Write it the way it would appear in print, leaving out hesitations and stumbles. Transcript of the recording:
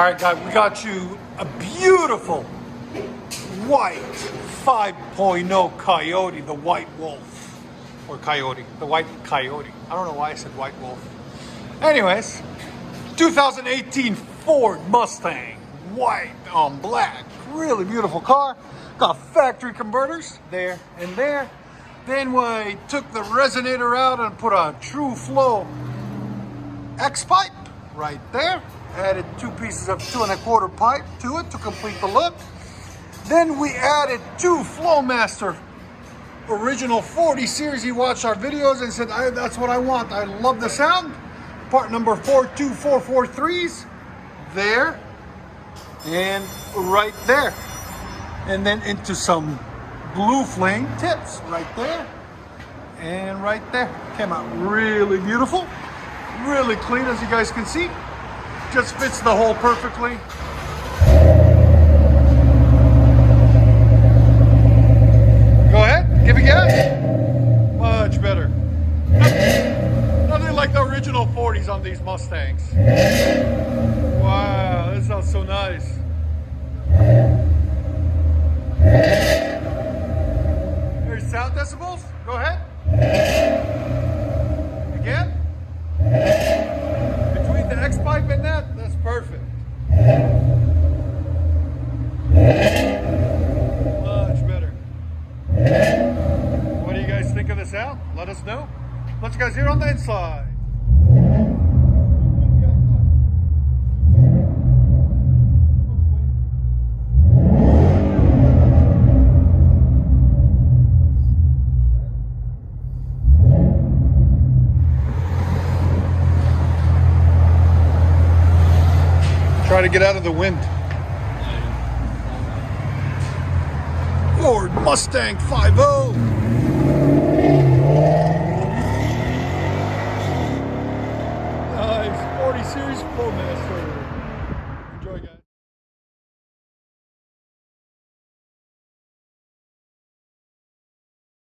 right, guys, we got you a beautiful white 5.0 Coyote, the white wolf. Or coyote, the white coyote. I don't know why I said white wolf. Anyways, 2018 Ford Mustang, white on black. Really beautiful car. Got factory converters there and there. Then we took the resonator out and put a True Flow X pipe right there. Added 2 pieces of 2 1/4 pipe to it to complete the look. Then we added 2 FLOWMASTER original 40 series. He watched our videos and said, that's what I want. I love the sound. Part number 42443s there and right there. And then into some blue flame tips right there and right there. Came out really beautiful, really clean, as you guys can see. Just fits the hole perfectly. Go ahead, give it gas. Much better. Nothing like the original 40s on these Mustangs. Wow, that sounds so nice. There's sound decibels. Go ahead. Again. Between the X pipe and that's perfect. Much better. What do you guys think of the sound? Let us know. Let you guys hear on the inside. Try to get out of the wind. Ford Mustang 5.0. Nice 40 series FLOWMASTER.